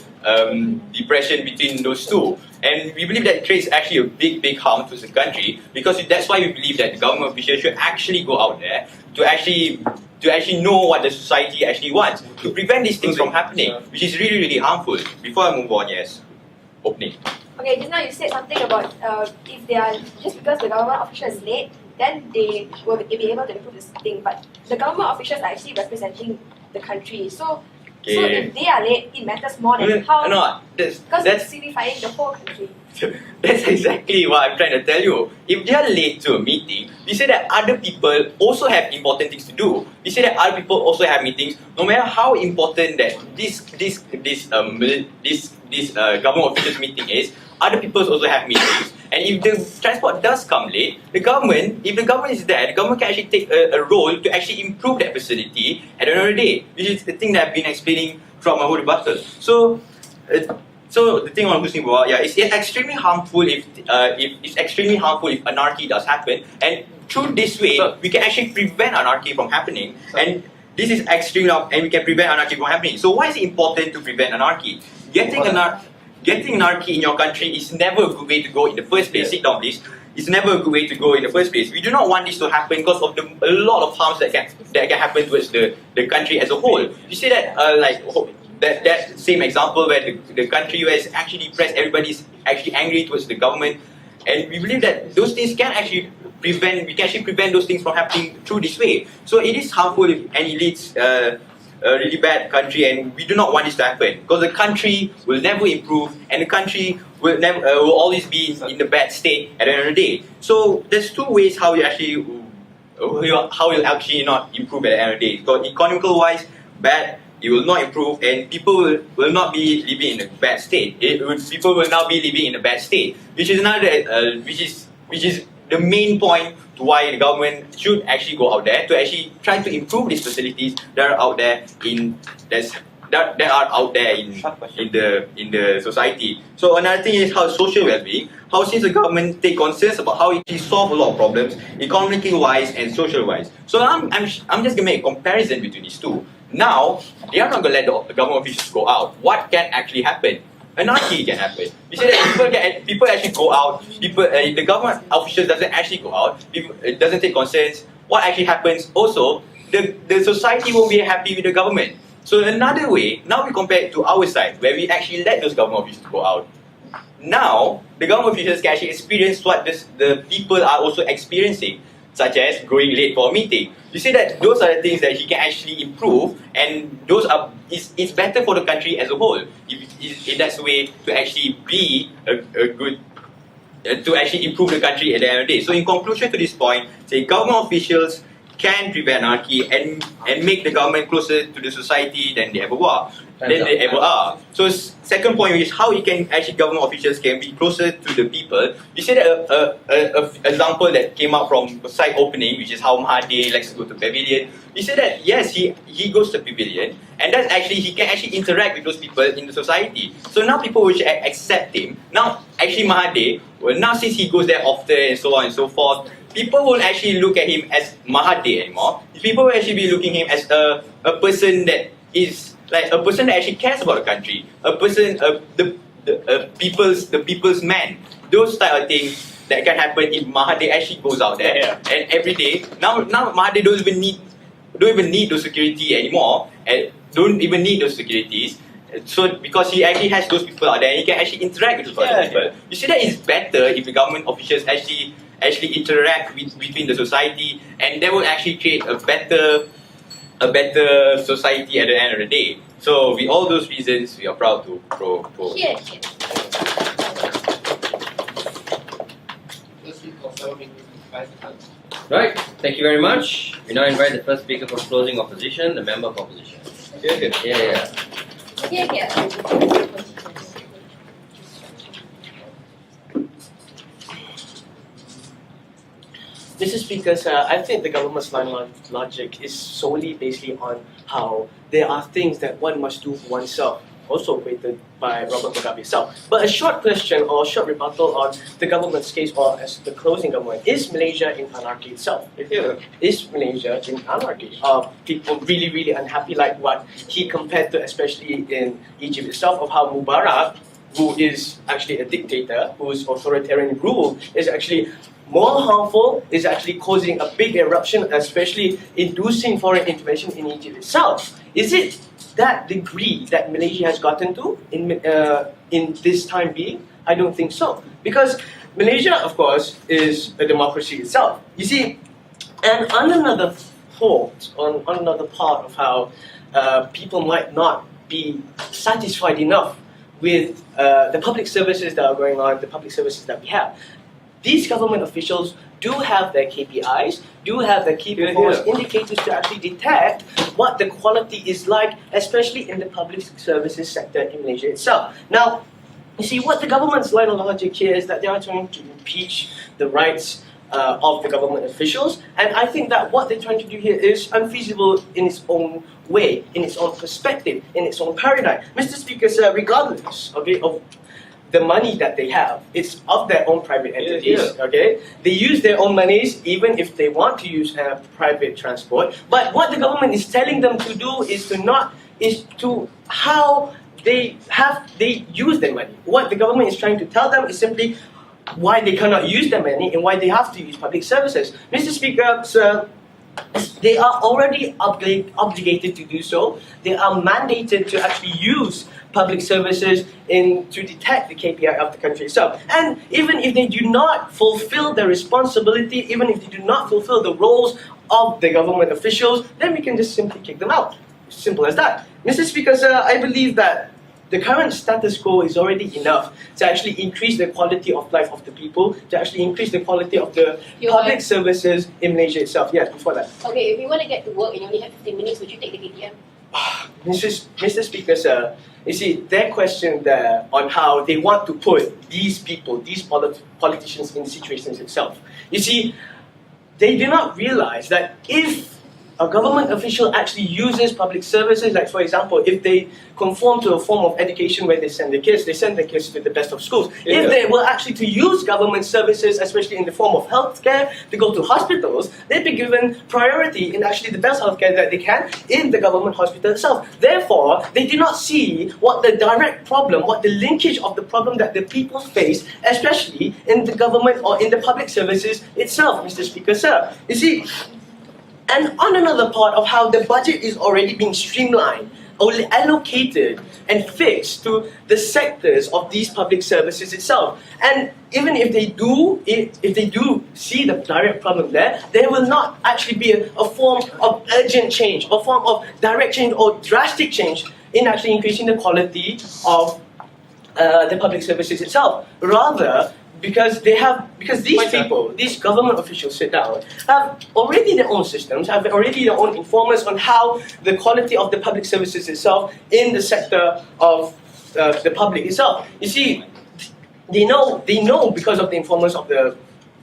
depression between those two. And we believe that it creates actually a big harm to the country, because that's why we believe that the government officials should actually go out there to actually know what the society actually wants, to prevent these things from happening, which is really harmful. Before I move on, yes, opening. Okay, just now you said something about if they are, just because the government official is late, then they will be able to improve this thing. But the government officials are actually representing the country. So if they are late, it matters more than how. No, because it's signifying the whole country. That's exactly what I'm trying to tell you. If they are late to a meeting, we say that other people also have important things to do. We say that other people also have meetings, no matter how important that this government officials meeting is. Other people also have meetings, and if the transport does come late, if the government is there, the government can actually take a role to actually improve that facility at the end of the day, which is the thing that I've been explaining throughout my whole rebuttal. So the thing on Husni Mubarak, it's extremely harmful if anarchy does happen, and through this way we can actually prevent anarchy from happening. And this is extreme, and we can prevent anarchy from happening. So why is it important to prevent anarchy? Getting anarchy in your country is never a good way to go in the first place. Sit down, please. It's never a good way to go in the first place. We do not want this to happen because of a lot of harms that can happen towards the country as a whole. You see that that same example where the country is actually depressed, everybody's actually angry towards the government, and we believe that those things can actually prevent those things from happening through this way. So it is harmful and it leads a really bad country, and we do not want this to happen, because the country will never improve, and the country will will always be in the bad state at the end of the day. So there's two ways how you actually not improve at the end of the day. Because economical wise, bad, it will not improve, and people will not be living in a bad state. People will now be living in a bad state, which is another, which is the main point to why the government should actually go out there to actually try to improve these facilities that are out there in the society. So another thing is how social well-being. How since the government take concerns about how it can solve a lot of problems, economically wise and social wise. So I'm just gonna make a comparison between these two. Now they are not gonna let the government officials go out. What can actually happen? Anarchy can happen. You say that people actually go out. The government officials doesn't actually go out. It doesn't take concerns. What actually happens? Also, the society won't be happy with the government. So another way, now we compare it to our side, where we actually let those government officials go out. Now, the government officials can actually experience what the people are also experiencing, such as going late for a meeting. You see that those are the things that he can actually improve, and it's better for the country as a whole. If that's the way to actually be a good, to actually improve the country at the end of the day. So in conclusion to this point, say government officials can prevent anarchy and make the government closer to the society than they ever are. So second point is how government officials can be closer to the people. You said an example that came out from the site opening, which is how Mahathir likes to go to pavilion. You said that yes, he goes to pavilion, and that's actually he can actually interact with those people in the society. So now people will accept him. Now actually Mahathir, well now since he goes there often and so on and so forth, people won't actually look at him as Mahathir anymore. People will actually be looking at him as a person that is like a person that actually cares about the country, a person, the people's man. Those type of things that can happen if Mahathir actually goes out there and every day. Now Mahathir don't even need those security anymore, and don't even need those securities. So because he actually has those people out there, and he can actually interact with those people. You see that it's better if the government officials actually interact between the society, and that will actually create a better society at the end of the day. So with all those reasons, we are proud to propose. Yes. Right, thank you very much. We now invite the first speaker for closing opposition, the member of opposition. Yeah. Mr. Speaker, I think the government's line of logic is solely basically on how there are things that one must do for oneself, also quoted by Robert Mugabe himself. But a short question or a short rebuttal on the government's case, or as the closing government, is Malaysia in anarchy itself? Is Malaysia in anarchy? Are people really, really unhappy like what he compared to, especially in Egypt itself, of how Mubarak, who is actually a dictator, whose authoritarian rule is actually more harmful, is actually causing a big eruption, especially inducing foreign intervention in Egypt itself. Is it that degree that Malaysia has gotten to in this time being? I don't think so. Because Malaysia, of course, is a democracy itself. You see, and on another thought, on another part of how people might not be satisfied enough with the public services that are going on, the public services that we have. These government officials do have their KPIs, do have their key performance indicators to actually detect what the quality is like, especially in the public services sector in Malaysia itself. Now, you see, what the government's line of logic here is that they are trying to impeach the rights of the government officials, and I think that what they're trying to do here is unfeasible in its own way, in its own perspective, in its own paradigm. Mr. Speaker, regardless of the money that they have, it's of their own private entities, okay? They use their own monies even if they want to use private transport. But what the government is telling them to do is how they use their money. What the government is trying to tell them is simply why they cannot use their money and why they have to use public services. Mr. Speaker, sir, they are already obligated to do so. They are mandated to actually use public services to detect the KPI of the country itself. And even if they do not fulfill their responsibility, even if they do not fulfill the roles of the government officials, then we can just simply kick them out. Simple as that. Mr. Speaker, sir, I believe that the current status quo is already enough to actually increase the quality of life of the people, to actually increase the quality of the public services in Malaysia itself. Yes, before that. Okay, if you want to get to work and you only have 15 minutes, would you take the KTM? Mr. Speaker, sir, you see, their question there on how they want to put these people, these politicians in situations itself. You see, they do not realize that if a government official actually uses public services, like for example, if they conform to a form of education where they send their kids to the best of schools. Yeah. If they were actually to use government services, especially in the form of healthcare, to go to hospitals, they'd be given priority in actually the best healthcare that they can in the government hospital itself. Therefore, they do not see what the direct problem, what the linkage of the problem that the people face, especially in the government or in the public services itself, Mr. Speaker, sir. You see, and on another part of how the budget is already being streamlined, only allocated and fixed to the sectors of these public services itself. And even if they do see the direct problem there will not actually be a form of urgent change, or form of direct change or drastic change in actually increasing the quality of the public services itself. Rather, because these people, these government officials sit down, have already their own systems, have already their own informers on how the quality of the public services itself in the sector of the public itself. You see, they know because of the informers of the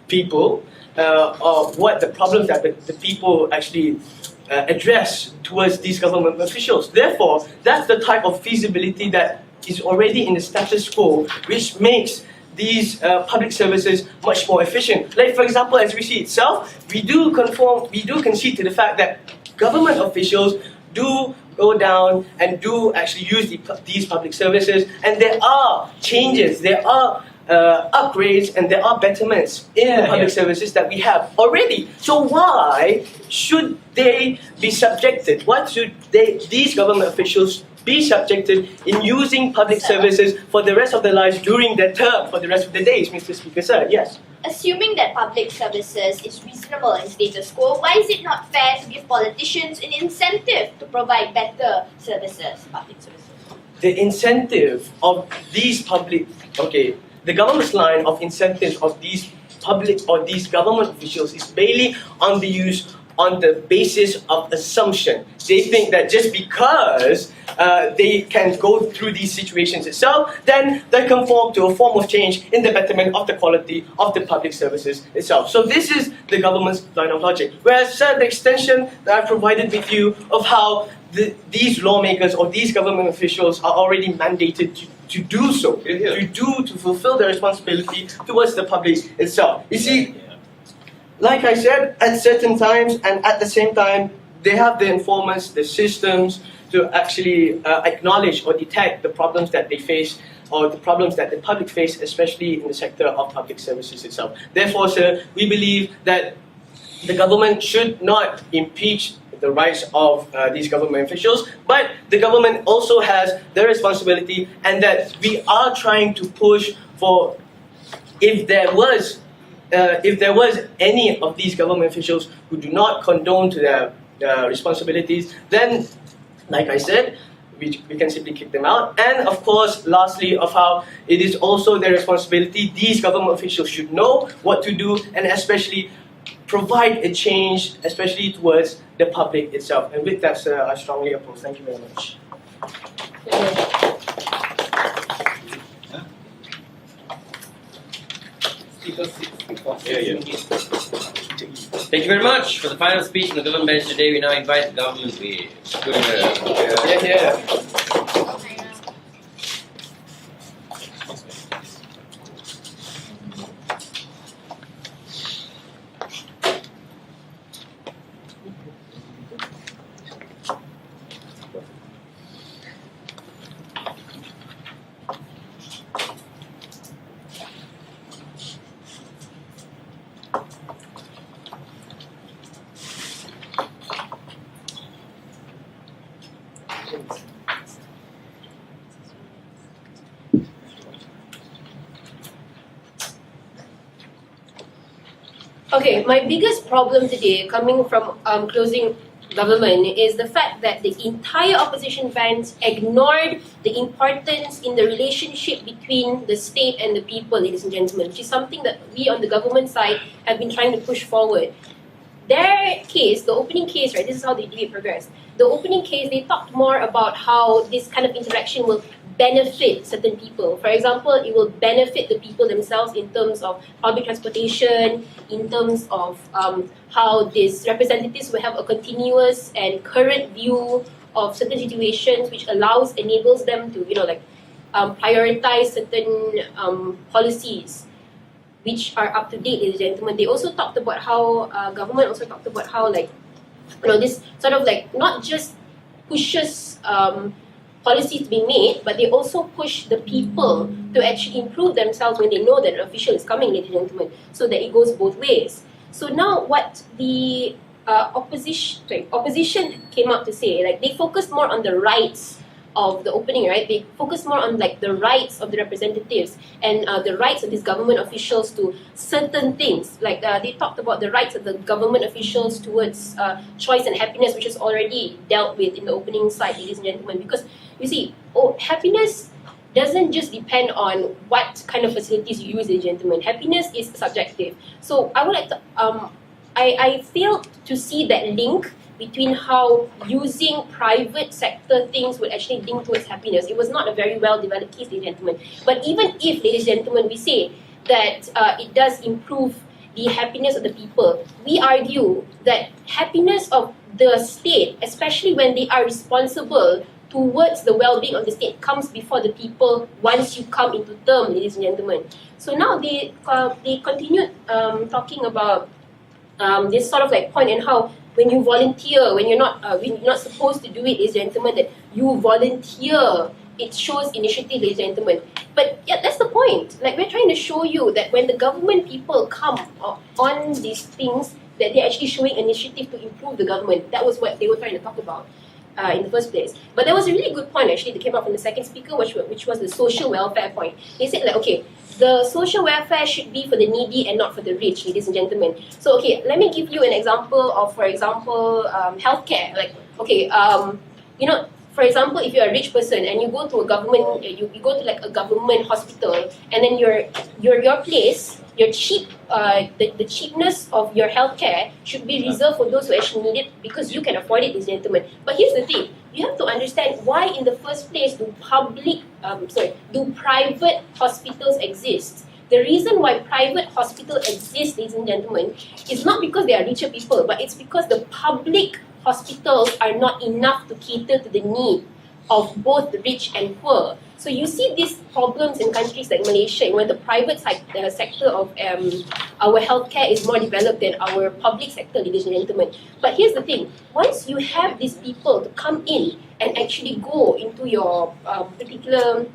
people what the problems that the people actually address towards these government officials. Therefore, that's the type of feasibility that is already in the status quo, which makes these public services much more efficient. Like for example, as we see itself, we do concede to the fact that government officials do go down and do actually use these public services, and there are changes, there are upgrades, and there are betterments in the public services that we have already. So why should they be subjected? Why should these government officials be subjected in using public services for the rest of their lives during their term, for the rest of the days, Mr. Speaker, sir? Yes. Assuming that public services is reasonable in status quo, why is it not fair to give politicians an incentive to provide better services, public services? The incentive of these the government's line of incentives of these public or these government officials is mainly on the basis of assumption. They think that just because they can go through these situations itself, then they conform to a form of change in the betterment of the quality of the public services itself. So this is the government's line of logic. Whereas, sir, the extension that I provided with you of how these lawmakers or these government officials are already mandated to do so, to fulfill their responsibility towards the public itself. You see, like I said, at certain times and at the same time, they have the informers, the systems to actually acknowledge or detect the problems that they face or the problems that the public face, especially in the sector of public services itself. Therefore, sir, we believe that the government should not impeach the rights of these government officials, but the government also has the responsibility, and that we are trying to push for, if there was any of these government officials who do not condone to their responsibilities, then, like I said, we can simply kick them out. And of course, lastly, of how it is also their responsibility, these government officials should know what to do, and especially provide a change, especially towards the public itself. And with that, sir, I strongly oppose. Thank you very much. Thank you very much for the final speech on the government bench today. We now invite the government to Okay, my biggest problem today, coming from closing government is the fact that the entire opposition bands ignored the importance in the relationship between the state and the people, ladies and gentlemen, which is something that we on the government side have been trying to push forward. Their case, the opening case, right, this is how the debate progressed. The opening case, they talked more about how this kind of interaction will benefit certain people. For example, it will benefit the people themselves in terms of public transportation, in terms of how these representatives will have a continuous and current view of certain situations, which enables them to, prioritize certain policies which are up to date, ladies and gentlemen. They also talked about how, government also talked about how, this sort of not just pushes policies to be made, but they also push the people to actually improve themselves when they know that an official is coming, ladies and gentlemen, so that it goes both ways. So now what the opposition came out to say, they focused more on the rights of the opening, right? They focused more on the rights of the representatives and the rights of these government officials to certain things. They talked about the rights of the government officials towards choice and happiness, which is already dealt with in the opening slide, ladies and gentlemen. Because you see, happiness doesn't just depend on what kind of facilities you use, ladies and gentlemen. Happiness is subjective. So I would like to, I failed to see that link between how using private sector things would actually link towards happiness. It was not a very well developed case, ladies and gentlemen. But even if, ladies and gentlemen, we say that it does improve the happiness of the people, we argue that happiness of the state, especially when they are responsible towards the well-being of the state, comes before the people once you come into term, ladies and gentlemen. So now they continued talking about this sort of point and how when you volunteer, when you're not supposed to do it, ladies and gentlemen, that you volunteer, it shows initiative, ladies and gentlemen. But yeah, that's the point. We're trying to show you that when the government people come on these things, that they're actually showing initiative to improve the government. That was what they were trying to talk about in the first place. But there was a really good point actually that came up from the second speaker, which was the social welfare point. They said okay, the social welfare should be for the needy and not for the rich, ladies and gentlemen. So okay, let me give you an example of, for example, healthcare. For example, if you're a rich person and you go to a government, you go to a government hospital, and then your place, your cheap, the cheapness of your healthcare should be reserved for those who actually need it because you can afford it, ladies and gentlemen. But here's the thing: you have to understand why, in the first place, do private hospitals exist? The reason why private hospitals exist, ladies and gentlemen, is not because they are richer people, but it's because the public hospitals are not enough to cater to the need of both the rich and poor. So you see these problems in countries like Malaysia, where the private sector of our healthcare is more developed than our public sector, ladies and gentlemen. But here's the thing: once you have these people to come in and actually go into your particular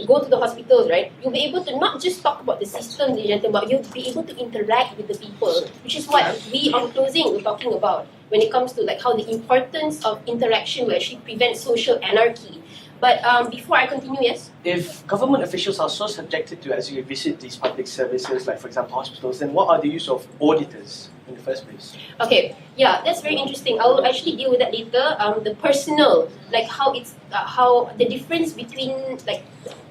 go to the hospitals, right? You'll be able to not just talk about the system, but you'll be able to interact with the people, which is what we on closing were talking about when it comes to how the importance of interaction will actually prevent social anarchy. But before I continue, yes? If government officials are so subjected to as you visit these public services, like for example hospitals, then what are the use of auditors in the first place? Okay, yeah, that's very interesting. I'll actually deal with that later. The personal, how it's how the difference between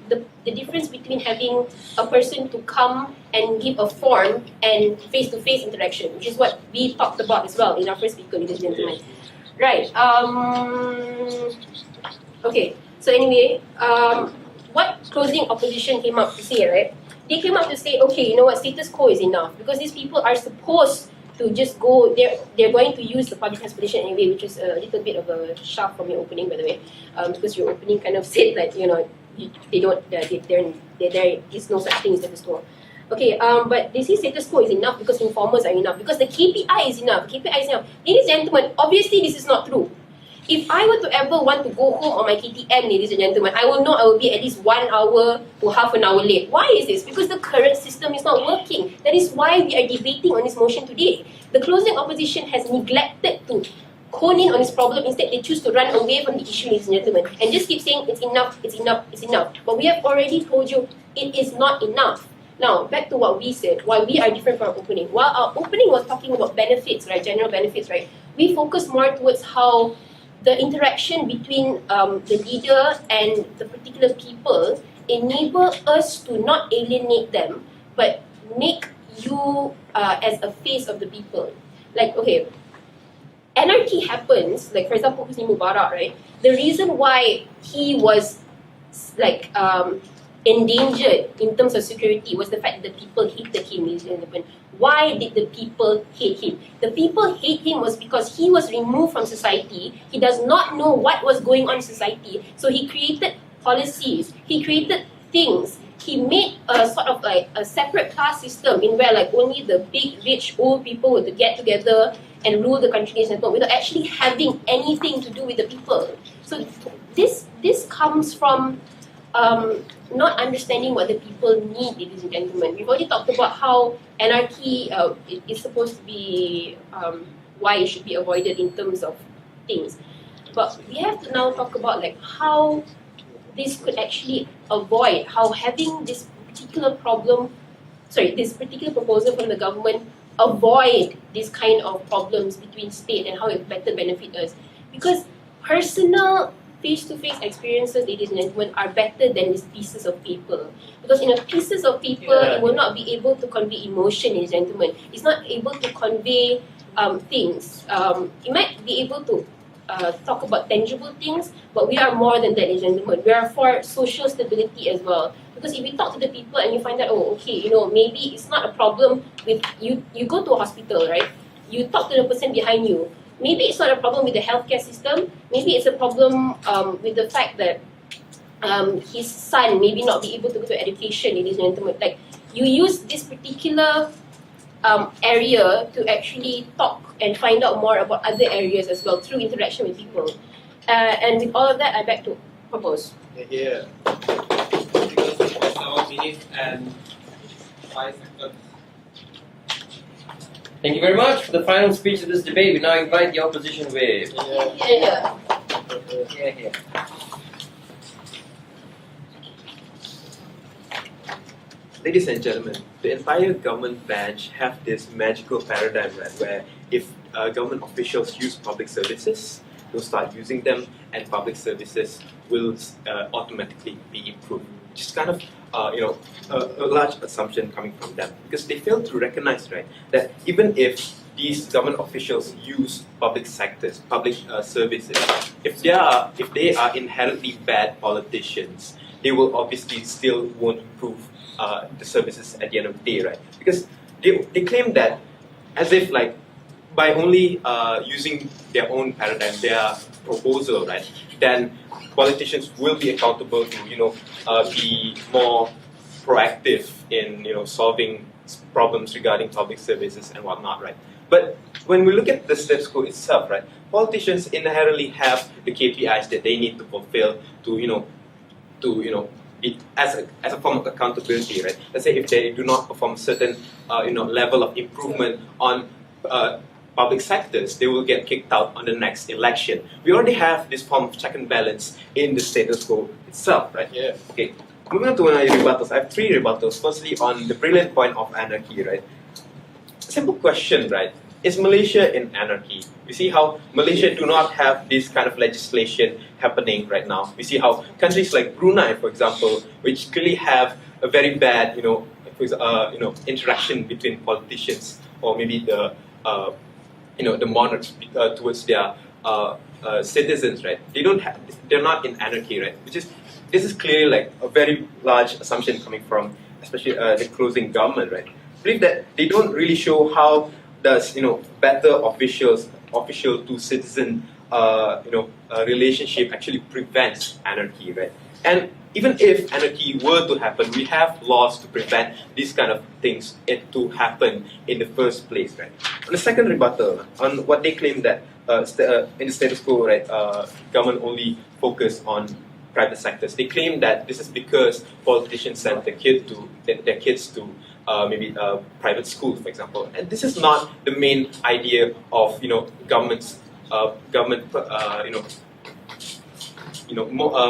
the difference between having a person to come and give a form and face-to-face interaction, which is what we talked about as well in our first speaker, ladies and gentlemen. Right. Okay. So anyway, what closing opposition came up to say, right? They came up to say, okay, you know what, status quo is enough because these people are supposed to just go. They're going to use the public transportation anyway, which is a little bit of a shaft from your opening, by the way, because your opening kind of said that there is no such thing as status quo. Okay, but they say status quo is enough because informers are enough, because the KPI is enough. KPI is enough. Ladies and gentlemen, obviously this is not true. If I were to ever want to go home on my KTM, ladies and gentlemen, I will know I will be at least 1 hour to half an hour late. Why is this? Because the current system is not working. That is why we are debating on this motion today. The closing opposition has neglected to hone in on this problem. Instead, they choose to run away from the issue, ladies and gentlemen, and just keep saying it's enough, it's enough, it's enough. But we have already told you it is not enough. Now, back to what we said, why we are different from our opening. While our opening was talking about benefits, right, general benefits, right, we focus more towards how the interaction between the leader and the particular people enable us to not alienate them, but make you as a face of the people. Like, okay, anarchy happens, like for example, Husni Mubarak, right? The reason why he was like endangered in terms of security was the fact that the people hated him, ladies and gentlemen. Why did the people hate him? The people hate him was because he was removed from society. He does not know what was going on in society. So he created policies. He created things. He made a sort of like a separate class system in where like only the big, rich, old people would get together and rule the country without actually having anything to do with the people. So this comes from not understanding what the people need, ladies and gentlemen. We've already talked about how anarchy is supposed to be why it should be avoided in terms of things. But we have to now talk about like how this could actually avoid, how having this particular this particular proposal from the government avoid this kind of problems between state and how it better benefit us. Because personal face-to-face experiences, ladies and gentlemen, are better than these pieces of paper. Because in a pieces of paper, it will not be able to convey emotion, ladies and gentlemen. It's not able to convey things. It might be able to talk about tangible things, but we are more than that, ladies and gentlemen. We are for social stability as well. Because if you talk to the people and you find out, oh, okay, maybe it's not a problem with you. You go to a hospital, right? You talk to the person behind you. Maybe it's not a problem with the healthcare system. Maybe it's a problem with the fact that his son maybe not be able to go to education, ladies and gentlemen. Like, you use this particular area to actually talk and find out more about other areas as well through interaction with people. And with all of that, I beg to propose. Yeah. Because 7 minutes and 5 seconds. Thank you very much for the final speech of this debate. We now invite the opposition wave. Yeah. Yeah. Ladies and gentlemen, the entire government branch have this magical paradigm, right, where if government officials use public services, they'll start using them and public services will automatically be improved. Which is kind of a large assumption coming from them, because they fail to recognize, right, that even if these government officials use public sectors, public services, if they are inherently bad politicians, they will obviously still won't improve the services at the end of the day, right? Because they claim that as if like by only using their own paradigm, their proposal, right, then politicians will be accountable to be more proactive in solving problems regarding public services and whatnot, right? But when we look at the status quo itself, right, politicians inherently have the KPIs that they need to fulfill to as a form of accountability, right? Let's say if they do not perform certain level of improvement on public sectors, they will get kicked out on the next election. We already have this form of check and balance in the status quo itself, right? Yeah. Okay. Moving on to my rebuttals, I have 3 rebuttals. Firstly, on the brilliant point of anarchy, right? Simple question, right? Is Malaysia in anarchy? We see how Malaysia do not have this kind of legislation happening right now. We see how countries like Brunei, for example, which clearly have a very bad, interaction between politicians or maybe the monarchs towards their citizens, right? They're not in anarchy, right? This is clearly like a very large assumption coming from, especially the closing government, right? I believe that they don't really show how does better official to citizen relationship actually prevents anarchy, right? And even if anarchy were to happen, we have laws to prevent these kind of things to happen in the first place, right? On the second rebuttal, on what they claim that in the status quo, right, government only focus on private sectors. They claim that this is because politicians send their kids to maybe private schools, for example. And this is not the main idea of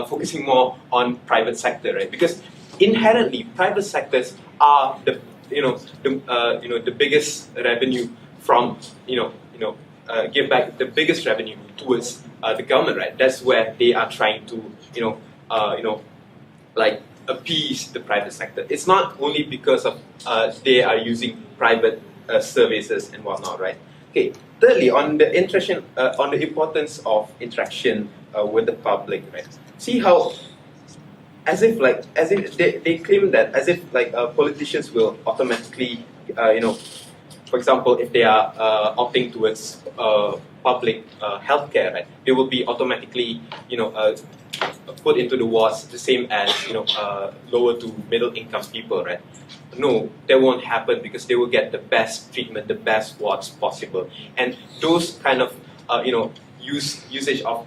focusing more on private sector, right? Because inherently private sectors are the biggest revenue from give back the biggest revenue towards the government, right? That's where they are trying to like appease the private sector. It's not only because of they are using private services and whatnot, right? Okay. Thirdly, on the interaction, on the importance of interaction with the public, right? See how, as if they claim that as if politicians will automatically, for example, if they are opting towards public healthcare, right, they will be automatically, put into the wards the same as lower to middle income people, right? No, that won't happen because they will get the best treatment, the best wards possible, and those kind of usage of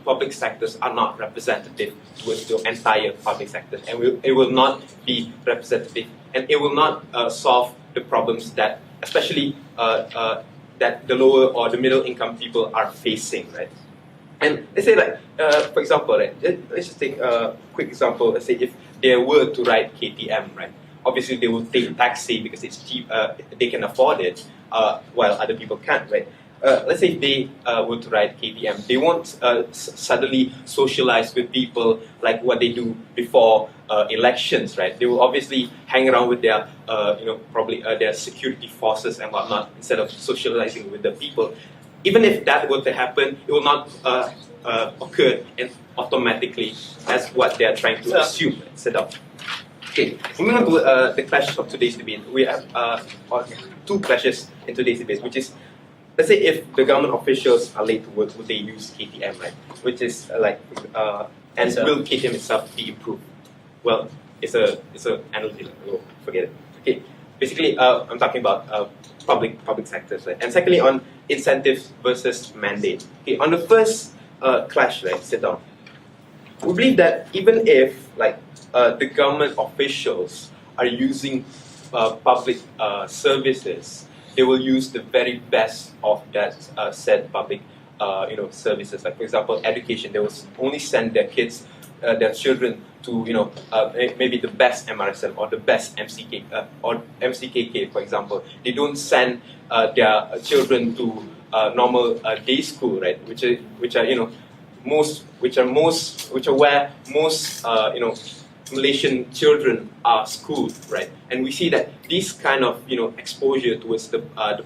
public sectors are not representative towards the entire public sector, and it will not be representative, and it will not solve the problems that, especially that the lower or the middle income people are facing, right? And let's say, for example, right, let's just take a quick example. Let's say if they were to ride KTM, right? Obviously, they will take taxi because it's cheap. They can afford it, while other people can't, right? Let's say if they were to ride KTM, they won't suddenly socialize with people like what they do before elections, right? They will obviously hang around with their, probably their security forces and whatnot instead of socializing with the people. Even if that were to happen, it will not occur and automatically as what they are trying to assume instead of. Okay, moving on to the clashes of today's debate. We have two clashes in today's debate, which is, let's say if the government officials are late to work, would they use KTM, right? Which is and will KTM itself be improved? Well, it's a analytical. Oh, forget it. Okay, basically, I'm talking about public sectors, right? And secondly, on incentives versus mandate. Okay, on the first clash, right? Sit down. We believe that even if the government officials are using public services, they will use the very best of that said public services. Like for example, education, they will only send their kids, their children to maybe the best MRSM or the best MCK or MCKK, for example. They don't send their children to normal day school, right? Which are where most Malaysian children are schooled, right? And we see that these kind of exposure towards the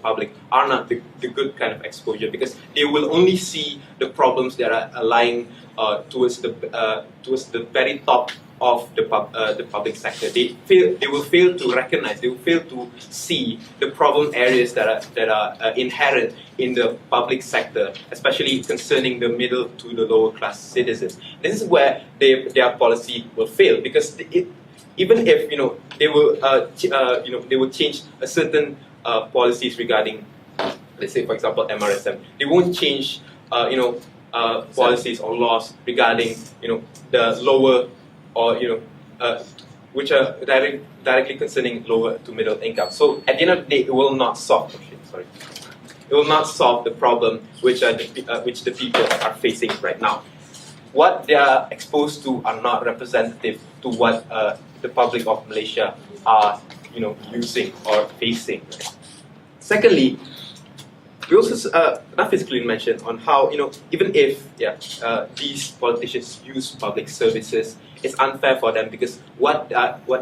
public are not the good kind of exposure, because they will only see the problems that are lying towards the very top of the public sector. They will fail to recognize, they will fail to see the problem areas that are inherent in the public sector, especially concerning the middle to the lower class citizens. This is where their policy will fail, because even if they will change a certain policies regarding, let's say for example MRSM, they won't change policies or laws regarding the lower or which are directly concerning lower to middle income. So at the end of the day, it will not solve. It will not solve the problem which the people are facing right now. What they are exposed to are not representative to what the public of Malaysia are using or facing. Secondly, we also physically mentioned on how even if these politicians use public services, it's unfair for them because what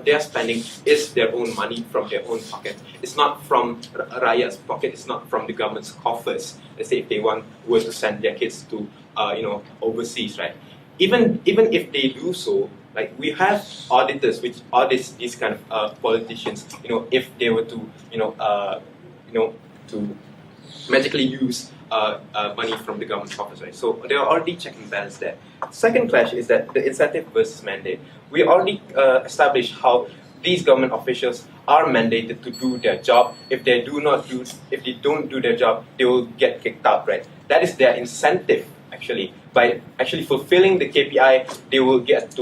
they're spending is their own money from their own pocket. It's not from Raya's pocket. It's not from the government's coffers. Let's say if they were to send their kids to overseas, right? Even if they do so, like we have auditors which audits these kind of politicians. If they were to to magically use money from the government's coffers, right? So there are already check and balance there. Second clash is that the incentive versus mandate. We already established how these government officials are mandated to do their job. If they don't do their job, they will get kicked out, right? That is their incentive actually. By actually fulfilling the KPI, they will get to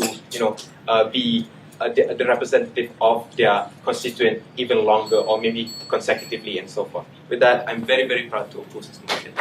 be the representative of their constituent even longer, or maybe consecutively and so forth. With that, I'm very, very proud to oppose this motion.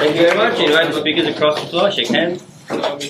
Thank you very much. Invite the speakers across the floor, shake hands.